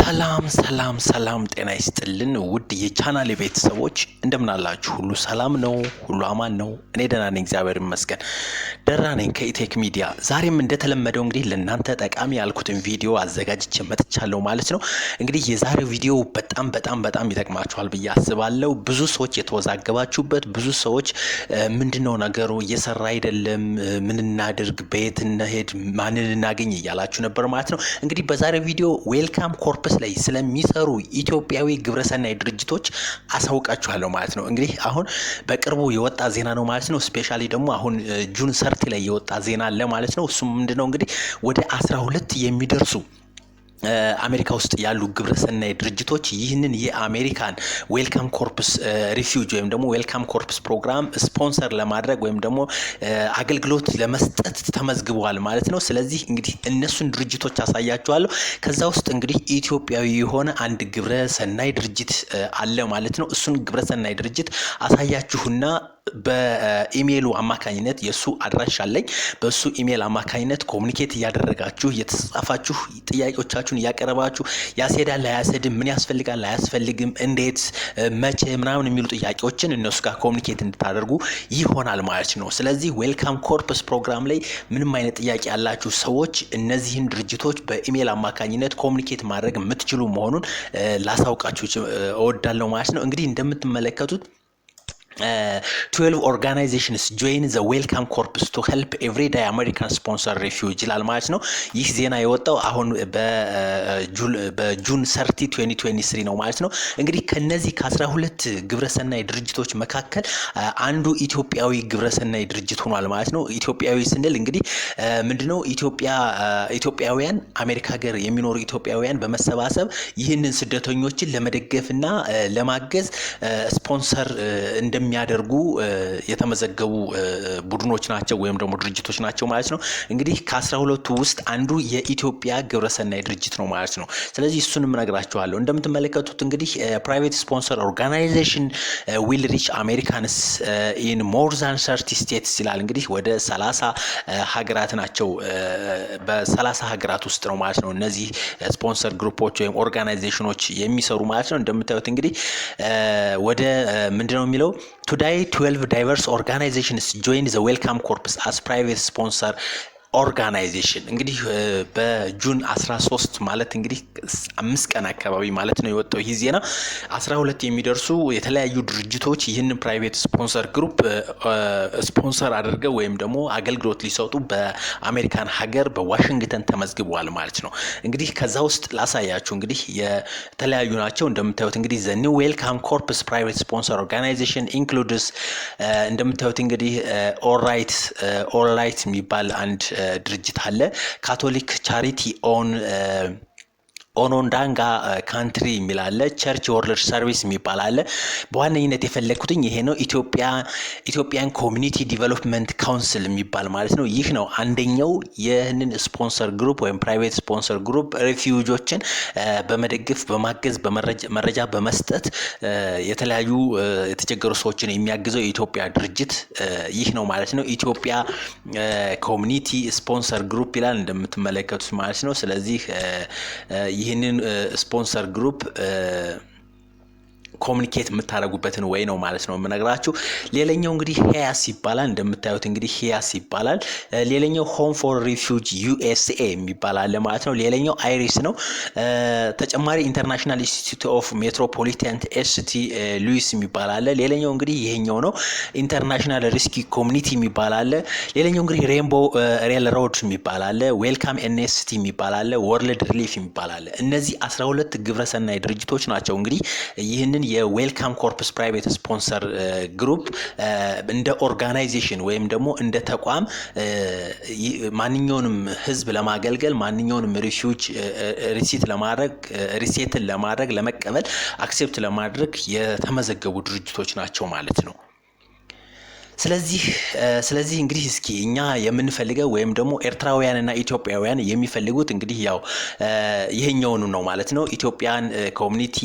ሰላም ጤና ይስጥልን ውድ የቻናሌ ቤተሰቦች እንደምን አላችሁ? ሁሉ ሰላም ነው? ሁሉ አማን ነው? እኔ ደህና ነኝ፣ እግዚአብሔር ይመስገን። ደህና ነኝ። ከኢቴክ ሚዲያ ዛሬም እንደተለመደው እንግዲህ ለእናንተ ጠቃሚ ያልኩትን ቪዲዮ አዘጋጅቼ መጥቻለሁ ማለት ነው። እንግዲህ የዛሬው ቪዲዮ በጣም ይጠቅማችኋል ብዬ አስባለሁ። ብዙ ሰዎች የተወዛገባችሁበት፣ ብዙ ሰዎች ምንድነው ነገሩ እየሰራ አይደለም፣ ምን እናድርግ፣ በየት እንሄድ፣ ማንን እናገኝ እያላችሁ ነበር ማለት ነው። እንግዲህ በዛሬው ቪዲዮ ዌልካም ኮርፕስ ላይ ስለሚሰሩ ኢትዮጵያዊ ግብረሰናይ ድርጅቶች አሳውቃችኋለሁ ማለት ነው። እንግዲህ አሁን በቅርቡ የወጣ ዜና ነው ማለት ነው። ስፔሻሊ ደግሞ አሁን ጁን 30 ላይ የወጣ ዜና አለ ማለት ነው። እሱም ምንድነው እንግዲህ ወደ 12 የሚደርሱ አሜሪካ ውስጥ ያሉ ግብረሰናይ ድርጅቶች ይህንን የአሜሪካን ዌልካም ኮርፕስ ሪፊውጅ ወይም ደግሞ ዌልካም ኮርፕስ ፕሮግራም ስፖንሰር ለማድረግ ወይም ደግሞ አገልግሎት ለመስጠት ተመዝግበዋል ማለት ነው። ስለዚህ እንግዲህ እነሱን ድርጅቶች አሳያችኋለሁ። ከዛ ውስጥ እንግዲህ ኢትዮጵያዊ የሆነ አንድ ግብረሰናይ ድርጅት አለ ማለት ነው። እሱን ግብረሰናይ ድርጅት አሳያችሁና በኢሜሉ አማካኝነት የሱ አድራሻ አለኝ። በሱ ኢሜል አማካኝነት ኮሙኒኬት ያደረጋችሁ የተጻፋችሁ ጥያቄዎቻችሁን ያቀረባችሁ ያስሄዳል አያስሄድም፣ ምን ያስፈልጋል አያስፈልግም፣ እንዴት መቼ ምናምን የሚሉ ጥያቄዎችን እነሱ ጋር ኮሙኒኬት እንድታደርጉ ይሆናል ማለት ነው። ስለዚህ ዌልካም ኮርፕስ ፕሮግራም ላይ ምንም አይነት ጥያቄ ያላችሁ ሰዎች እነዚህን ድርጅቶች በኢሜል አማካኝነት ኮሙኒኬት ማድረግ የምትችሉ መሆኑን ላሳውቃችሁ እወዳለሁ ማለት ነው። እንግዲህ እንደምትመለከቱት 12 organizations join the welcome corpus to help everyday American sponsor refugee ይላል ማለት ነው። ይህ ዜና የወጣው አሁን በጁን 30 2023 ነው ማለት ነው። እንግዲህ ከነዚህ ከ12 ግብረሰናይ ድርጅቶች መካከል አንዱ ኢትዮጵያዊ ግብረሰናይ ድርጅት ሆኗል ማለት ነው። ኢትዮጵያዊ ስንል እንግዲህ ምንድነው ኢትዮጵያውያን አሜሪካ ሀገር የሚኖሩ ኢትዮጵያውያን በመሰባሰብ ይህንን ስደተኞችን ለመደገፍና ለማገዝ ስፖንሰር የሚያደርጉ የተመዘገቡ ቡድኖች ናቸው ወይም ደግሞ ድርጅቶች ናቸው ማለት ነው። እንግዲህ ከ12ቱ ውስጥ አንዱ የኢትዮጵያ ግብረሰናይ ድርጅት ነው ማለት ነው። ስለዚህ እሱንም እነግራችኋለሁ። እንደምትመለከቱት እንግዲህ ፕራይቬት ስፖንሰር ኦርጋናይዜሽን ዊል ሪች አሜሪካንስ ኢን ሞር ዛን 30 ስቴትስ ይላል። እንግዲህ ወደ 30 ሀገራት ናቸው። በ30 ሀገራት ውስጥ ነው ማለት ነው እነዚህ ስፖንሰር ግሩፖች ወይም ኦርጋናይዜሽኖች የሚሰሩ ማለት ነው። እንደምታዩት እንግዲህ ወደ ምንድነው የሚለው Today 12 diverse organizations join the Welcome Corpus as private sponsor ኦርጋናይዜሽን እንግዲህ በጁን 13 ማለት እንግዲህ 5 ቀን አካባቢ ማለት ነው የወጣው ይህ ዜና 12 የሚደርሱ የተለያዩ ድርጅቶች ይህንን ፕራይቬት ስፖንሰር ግሩፕ ስፖንሰር አድርገው ወይም ደግሞ አገልግሎት ሊሰጡ በአሜሪካን ሀገር በዋሽንግተን ተመዝግበዋል ማለት ነው። እንግዲህ ከዛ ውስጥ ላሳያችሁ እንግዲህ የተለያዩ ናቸው። እንደምታዩት እንግዲህ the new welcome corpus private sponsor organization includes እንደምታዩት እንግዲህ all right የሚባል አንድ ድርጅት አለ። ካቶሊክ ቻሪቲ ኦኖንዳንጋ ካንትሪ የሚላለ ቸርች ወርልድ ሰርቪስ የሚባል አለ። በዋነኝነት የፈለኩትኝ ይሄ ነው። ኢትዮጵያን ኮሚኒቲ ዲቨሎፕመንት ካውንስል የሚባል ማለት ነው። ይህ ነው አንደኛው ይህንን ስፖንሰር ግሩፕ ወይም ፕራይቬት ስፖንሰር ግሩፕ ሪፊውጆችን በመደገፍ በማገዝ በመረጃ በመስጠት የተለያዩ የተቸገሩ ሰዎችን የሚያግዘው የኢትዮጵያ ድርጅት ይህ ነው ማለት ነው። ኢትዮጵያ ኮሚኒቲ ስፖንሰር ግሩፕ ይላል እንደምትመለከቱት ማለት ነው። ስለዚህ ይህንን ስፖንሰር ግሩፕ ኮሙኒኬት የምታደርጉበትን ወይ ነው ማለት ነው የምነግራችሁ። ሌላኛው እንግዲህ ሄያስ ይባላል። እንደምታዩት እንግዲህ ሄያስ ይባላል። ሌላኛው ሆም ፎር ሪፊውጂ ዩኤስኤ የሚባል አለ ማለት ነው። ሌላኛው አይሪስ ነው። ተጨማሪ ኢንተርናሽናል ኢንስቲትዩት ኦፍ ሜትሮፖሊታን ኤስቲ ሉዊስ የሚባል አለ። ሌላኛው እንግዲህ ይሄኛው ነው። ኢንተርናሽናል ሪስኪ ኮሚኒቲ የሚባል አለ። ሌላኛው እንግዲህ ሬንቦ ሬል ሮድ የሚባል አለ። ዌልካም ኤንኤስቲ የሚባል አለ። ወርልድ ሪሊፍ የሚባል አለ። እነዚህ 12 ግብረሰናይ ድርጅቶች ናቸው እንግዲህ ይህንን የዌልካም ኮርፕስ ፕራይቬት ስፖንሰር ግሩፕ እንደ ኦርጋናይዜሽን ወይም ደግሞ እንደ ተቋም ማንኛውንም ህዝብ ለማገልገል ማንኛውንም ሪፊውጅ ሪሴትን ለማድረግ ለመቀበል አክሴፕት ለማድረግ የተመዘገቡ ድርጅቶች ናቸው ማለት ነው። ስለዚህ እንግዲህ እስኪ እኛ የምንፈልገው ወይም ደግሞ ኤርትራውያንና ኢትዮጵያውያን የሚፈልጉት እንግዲህ ያው ይሄኛውን ነው ማለት ነው ኢትዮጵያን ኮሚኒቲ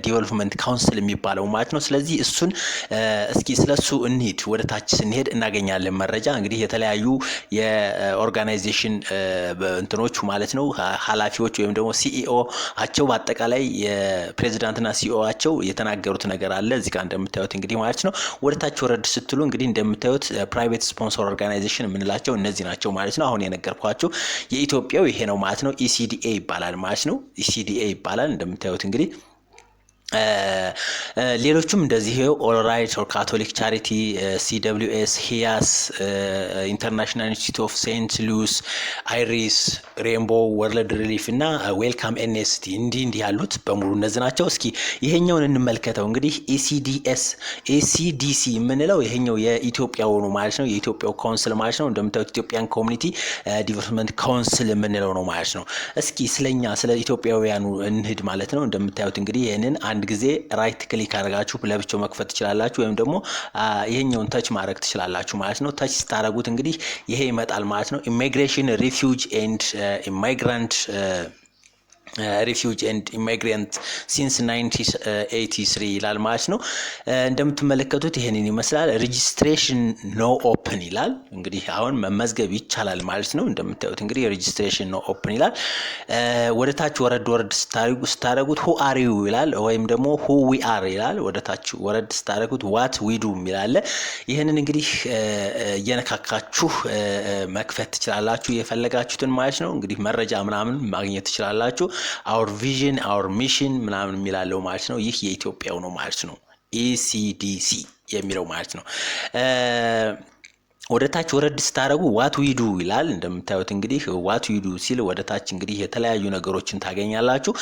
ዲቨሎፕመንት ካውንስል የሚባለው ማለት ነው ስለዚህ እሱን እስኪ ስለሱ እንሂድ ወደ ታች ስንሄድ እናገኛለን መረጃ እንግዲህ የተለያዩ የኦርጋናይዜሽን እንትኖች ማለት ነው ኃላፊዎች ወይም ደግሞ ሲኢኦ አቸው በአጠቃላይ የፕሬዝዳንትና ሲኢኦ አቸው የተናገሩት ነገር አለ እዚህ ጋር እንደምታዩት እንግዲህ ማለት ነው ወደ ታች ወረድ ስትሉ እንግዲህ እንደምታዩት ፕራይቬት ስፖንሰር ኦርጋናይዜሽን የምንላቸው እነዚህ ናቸው ማለት ነው አሁን የነገርኳችሁ የኢትዮጵያው ይሄ ነው ማለት ነው ኢሲዲኤ ይባላል ማለት ነው ኢሲዲኤ ይባላል እንደምታዩት እንግዲህ ሌሎችም እንደዚህ ኦል ራይት ኦር ካቶሊክ ቻሪቲ ሲደብሊውኤስ ሂያስ ኢንተርናሽናል ኢንስቲትዩት ኦፍ ሴንት ሉዊስ አይሪስ ሬንቦ ወርልድ ሪሊፍ እና ዌልካም ኤንኤስቲ እንዲህ ያሉት በሙሉ እነዚህ ናቸው እስኪ ይሄኛውን እንመልከተው እንግዲህ ኤሲዲሲ የምንለው ይሄኛው የኢትዮጵያው ነው ማለት ነው የኢትዮጵያው ካውንስል ማለት ነው እንደምታዩት ኢትዮጵያን ኮሚኒቲ ዲቨሎፕመንት ካውንስል የምንለው ነው ማለት ነው እስኪ ስለኛ ስለ ኢትዮጵያውያኑ እንሂድ ማለት ነው እንደምታዩት እንግዲህ ይሄንን አንድ ጊዜ ራይት ክሊክ አድርጋችሁ ለብቻው መክፈት ትችላላችሁ ወይም ደግሞ ይሄኛውን ታች ማድረግ ትችላላችሁ ማለት ነው ታች ስታደርጉት እንግዲህ ይሄ ይመጣል ማለት ነው ኢሚግሬሽን ሪፊውጅ ኤንድ ኢሚግራንት refugee and immigrant since 1983 ይላል ማለት ነው እንደምትመለከቱት ይሄንን ይመስላል registration no open ይላል እንግዲህ አሁን መመዝገብ ይቻላል ማለት ነው እንደምታዩት እንግዲህ registration no open ይላል ወደ ታች ወረድ ስታረጉት who are you ይላል ወይም ደግሞ who we are ይላል ወደ ታች ወረድ ስታረጉት what we do ይላል ይሄንን እንግዲህ እየነካካችሁ መክፈት ትችላላችሁ የፈለጋችሁትን ማለት ነው እንግዲህ መረጃ ምናምን ማግኘት ትችላላችሁ our vision our mission ምናምን የሚላለው ማለት ነው ይህ የኢትዮጵያው ነው ማለት ነው ECDC የሚለው ማለት ነው ወደ ታች ወረድ ስታረጉ what we do ይላል እንደምታዩት እንግዲህ what we do ሲል ወደ ታች እንግዲህ የተለያዩ ነገሮችን ታገኛላችሁ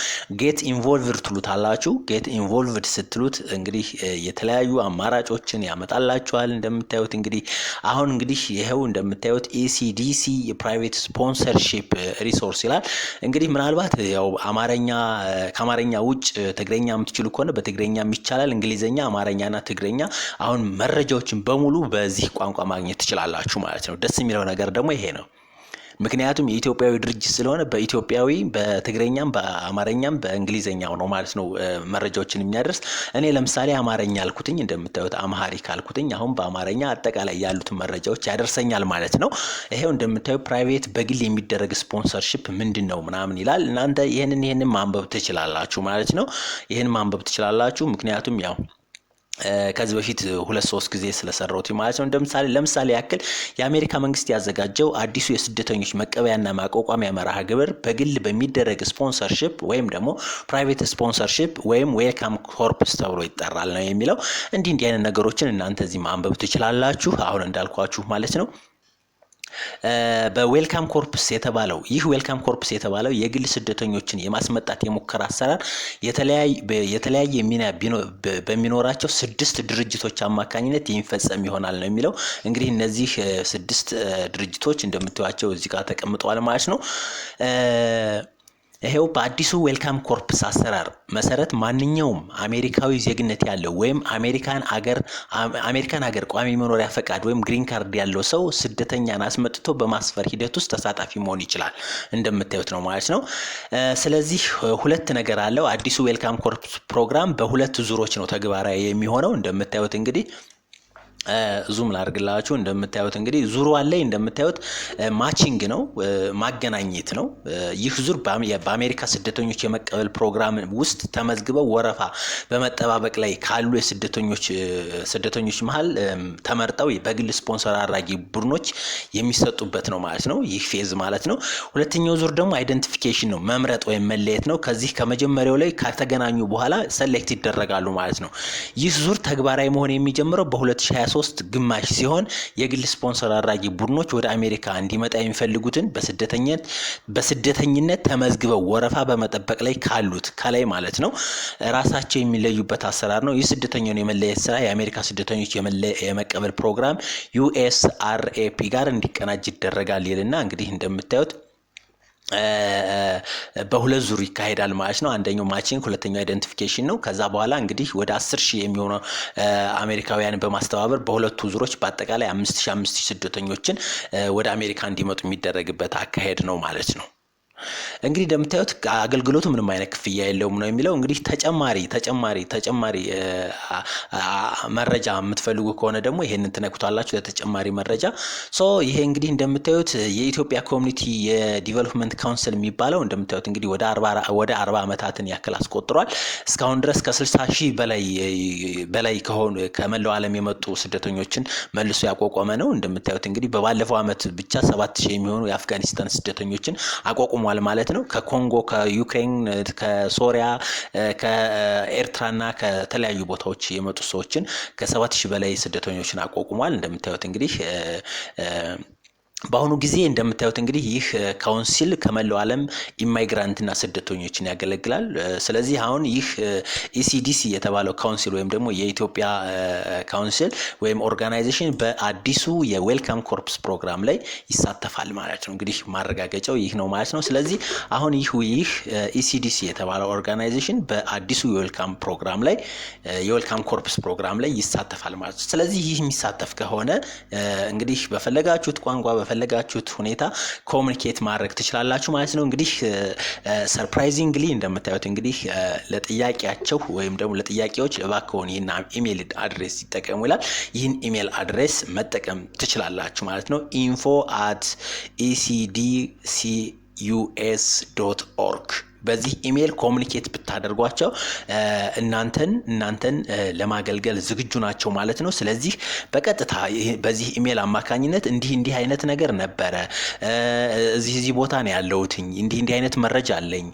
get involved ትሉታላችሁ get involved ስትሉት እንግዲህ የተለያዩ አማራጮችን ያመጣላችኋል እንደምታዩት እንግዲህ አሁን እንግዲህ ይሄው እንደምታዩት ECDC private sponsorship resource ይላል እንግዲህ ምናልባት ያው ከአማርኛ ውጭ ትግረኛ የምትችሉ ከሆነ በትግረኛም ይቻላል እንግሊዘኛ አማርኛና ትግረኛ አሁን መረጃዎችን በሙሉ በዚህ ቋንቋ ማግኘት ትችላላችሁ ማለት ነው ደስ የሚለው ነገር ደግሞ ይሄ ነው ምክንያቱም የኢትዮጵያዊ ድርጅት ስለሆነ በኢትዮጵያዊ በትግረኛም በአማርኛም በእንግሊዘኛው ነው ማለት ነው መረጃዎችን የሚያደርስ እኔ ለምሳሌ አማርኛ አልኩትኝ እንደምታዩት አማሪክ አልኩትኝ አሁን በአማርኛ አጠቃላይ ያሉት መረጃዎች ያደርሰኛል ማለት ነው ይሄው እንደምታዩ ፕራይቬት በግል የሚደረግ ስፖንሰርሺፕ ምንድነው ምናምን ይላል እናንተ ይሄንን ማንበብ ትችላላችሁ ማለት ነው ይሄን ማንበብ ትችላላችሁ ምክንያቱም ያው ከዚህ በፊት 2-3 ጊዜ ስለሰራውት ማለት ነው ለምሳሌ ያክል የአሜሪካ መንግስት ያዘጋጀው አዲሱ የስደተኞች መቀበያና ማቋቋሚያ መርሃ ግብር በግል በሚደረግ ስፖንሰርሺፕ ወይም ደግሞ ፕራይቬት ስፖንሰርሺፕ ወይም ዌልካም ኮርፕስ ተብሎ ይጠራል ነው የሚለው እንዲህ አይነት ነገሮችን እናንተ እዚህ ማንበብ ትችላላችሁ አሁን እንዳልኳችሁ ማለት ነው በዌልካም ኮርፕስ የተባለው ይህ ዌልካም ኮርፕስ የተባለው የግል ስደተኞችን የማስመጣት የሙከራ አሰራር የተለያየ ሚና በሚኖራቸው 6 ድርጅቶች አማካኝነት የሚፈጸም ይሆናል ነው የሚለው እንግዲህ እነዚህ 6 ድርጅቶች እንደምታዩቸው እዚህ ጋር ተቀምጠዋል ማለት ነው ይሄው በአዲሱ ዌልካም ኮርፕስ አሰራር መሰረት ማንኛውም አሜሪካዊ ዜግነት ያለው ወይም አሜሪካን ሀገር ቋሚ መኖሪያ ፈቃድ ወይም ግሪን ካርድ ያለው ሰው ስደተኛን አስመጥቶ በማስፈር ሂደት ውስጥ ተሳታፊ መሆን ይችላል እንደምታዩት ነው ማለት ነው ስለዚህ ሁለት ነገር አለው አዲሱ ዌልካም ኮርፕስ ፕሮግራም በሁለት ዙሮች ነው ተግባራዊ የሚሆነው እንደምታዩት እንግዲህ ዙም ላድርግላችሁ እንደምታዩት እንግዲህ ዙሩ አለ እንደምታዩት ማቺንግ ነው ማገናኘት ነው ይህ ዙር በአሜሪካ ስደተኞች የመቀበል ፕሮግራም ውስጥ ተመዝግበው ወረፋ በመጠባበቅ ላይ ካሉ ስደተኞች መሃል ተመርጠው በግል ስፖንሰር አድራጊ ቡድኖች የሚሰጡበት ነው ማለት ነው ይህ ፌዝ ማለት ነው ሁለተኛው ዙር ደግሞ አይደንቲፊኬሽን ነው መምረጥ ወይም መለየት ነው ከዚህ ከመጀመሪያው ላይ ከተገናኙ በኋላ ሰሌክት ይደረጋሉ ማለት ነው ይህ ዙር ተግባራዊ መሆን የሚጀምረው በ2023 ግማሽ ሲሆን የግል ስፖንሰር አድራጊ ቡድኖች ወደ አሜሪካ እንዲመጣ የሚፈልጉትን በስደተኝነት ተመዝግበው ወረፋ በመጠበቅ ላይ ካሉት ከላይ ማለት ነው ራሳቸው የሚለዩበት አሰራር ነው የስደተኛውን የመለየት ስራ የአሜሪካ ስደተኞች የመቀበል ፕሮግራም USRAP ጋር እንዲቀናጅ ይደረጋል ይልና እንግዲህ እንደምታዩት በሁለት ዙር ይካሄዳል ማለት ነው። አንደኛው ማቺንግ፣ ሁለተኛው አይደንቲፊኬሽን ነው። ከዛ በኋላ እንግዲህ ወደ 10,000 የሚሆኑ አሜሪካውያን በማስተባበር በሁለቱ ዙሮች በአጠቃላይ 5,000 ስደተኞችን ወደ አሜሪካ እንዲመጡ የሚደረግበት አካሄድ ነው ማለት ነው። እንግዲህ እንደምታዩት አገልግሎቱ ምንም አይነት ክፍያ የለውም ነው የሚለው። እንግዲህ ተጨማሪ መረጃ የምትፈልጉ ከሆነ ደግሞ ይሄንን ትነኩታላችሁ ለተጨማሪ መረጃ። ይሄ እንግዲህ እንደምታዩት የኢትዮጵያ ኮሚኒቲ የዲቨሎፕመንት ካውንስል የሚባለው እንደምታዩት እንግዲህ ወደ 40 ዓመታትን ያክል አስቆጥሯል። እስካሁን ድረስ ከ60,000 በላይ ከሆኑ ከመላው ዓለም የመጡ ስደተኞችን መልሶ ያቋቋመ ነው። እንደምታዩት እንግዲህ በባለፈው ዓመት ብቻ 7,000 የሚሆኑ የአፍጋኒስታን ስደተኞችን አቋቁሟል ማለት ነው። ከኮንጎ፣ ከዩክሬን፣ ከሶሪያ፣ ከኤርትራና ከተለያዩ ቦታዎች የመጡ ሰዎችን ከ7,000 በላይ ስደተኞችን አቋቁሟል። እንደምታዩት እንግዲህ በአሁኑ ጊዜ እንደምታዩት እንግዲህ ይህ ካውንሲል ከመላው ዓለም ኢማይግራንትና ስደተኞችን ያገለግላል። ስለዚህ አሁን ይህ ኢሲዲሲ የተባለው ካውንሲል ወይም ደግሞ የኢትዮጵያ ካውንሲል ወይም ኦርጋናይዜሽን በአዲሱ የዌልካም ኮርፕስ ፕሮግራም ላይ ይሳተፋል ማለት ነው። እንግዲህ ማረጋገጫው ይህ ነው ማለት ነው። ስለዚህ አሁን ይህ ኢሲዲሲ የተባለው ኦርጋናይዜሽን በአዲሱ የዌልካም ፕሮግራም ላይ የዌልካም ኮርፕስ ፕሮግራም ላይ ይሳተፋል ማለት ነው። ስለዚህ ይህ የሚሳተፍ ከሆነ እንግዲህ በፈለጋችሁት ቋንቋ በፈለጋችሁት ሁኔታ ኮሙኒኬት ማድረግ ትችላላችሁ ማለት ነው። እንግዲህ ሰርፕራይዚንግሊ እንደምታዩት እንግዲህ ለጥያቄያቸው ወይም ደግሞ ለጥያቄዎች እባክዎን ይህን ኢሜል አድሬስ ይጠቀሙ ይላል። ይህን ኢሜል አድሬስ መጠቀም ትችላላችሁ ማለት ነው። info@ecdcus.org በዚህ ኢሜል ኮሙኒኬት ብታደርጓቸው እናንተን ለማገልገል ዝግጁ ናቸው ማለት ነው። ስለዚህ በቀጥታ በዚህ ኢሜል አማካኝነት እንዲህ አይነት ነገር ነበረ፣ እዚህ ቦታ ነው ያለሁት፣ እንዲህ አይነት መረጃ አለኝ፣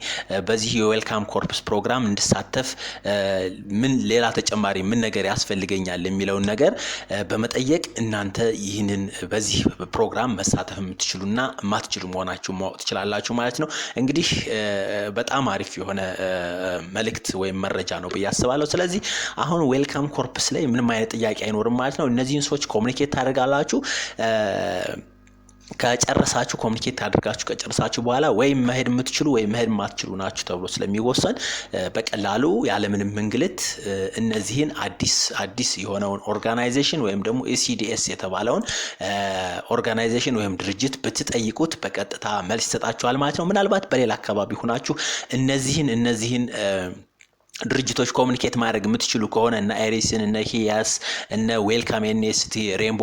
በዚህ የዌልካም ኮርፕስ ፕሮግራም እንድሳተፍ ምን ሌላ ተጨማሪ ምን ነገር ያስፈልገኛል የሚለውን ነገር በመጠየቅ እናንተ ይህንን በዚህ ፕሮግራም መሳተፍ የምትችሉና ማትችሉ መሆናችሁ ማወቅ ትችላላችሁ ማለት ነው። እንግዲህ በጣም አሪፍ የሆነ መልእክት ወይም መረጃ ነው ብዬ አስባለሁ። ስለዚህ አሁን ዌልካም ኮርፕስ ላይ ምንም አይነት ጥያቄ አይኖርም ማለት ነው። እነዚህን ሰዎች ኮሙኒኬት ታደርጋላችሁ። ከጨረሳችሁ ኮሙኒኬት አድርጋችሁ ከጨረሳችሁ በኋላ ወይም መሄድ የምትችሉ ወይም መሄድ የማትችሉ ናችሁ ተብሎ ስለሚወሰን በቀላሉ ያለምንም እንግልት እነዚህን አዲስ የሆነውን ኦርጋናይዜሽን ወይም ደግሞ ኢሲዲኤስ የተባለውን ኦርጋናይዜሽን ወይም ድርጅት ብትጠይቁት በቀጥታ መልስ ይሰጣችኋል ማለት ነው። ምናልባት በሌላ አካባቢ ሆናችሁ እነዚህን ድርጅቶች ኮሙኒኬት ማድረግ የምትችሉ ከሆነ እና አይሪስን እና ሂያስ እና ዌልካም ኤንኤስቲ ሬንቦ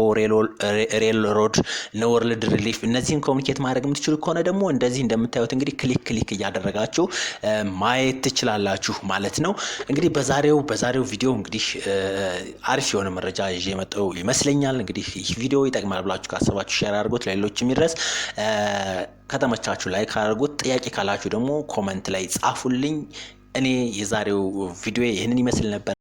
ሬል ሮድ እና ወርልድ ሪሊፍ እነዚህን ኮሙኒኬት ማድረግ የምትችሉ ከሆነ ደግሞ እንደዚህ እንደምታዩት እንግዲህ ክሊክ እያደረጋችሁ ማየት ትችላላችሁ ማለት ነው። እንግዲህ በዛሬው ቪዲዮ እንግዲህ አሪፍ የሆነ መረጃ ይዤ መጣሁ ይመስለኛል። እንግዲህ ይህ ቪዲዮ ይጠቅማል ብላችሁ ካሰባችሁ ሼር አድርጉት ለሌሎች የሚደርስ። ከተመቻችሁ ላይክ አድርጉት። ጥያቄ ካላችሁ ደግሞ ኮሜንት ላይ ጻፉልኝ። እኔ የዛሬው ቪዲዮ ይህንን ይመስል ነበር።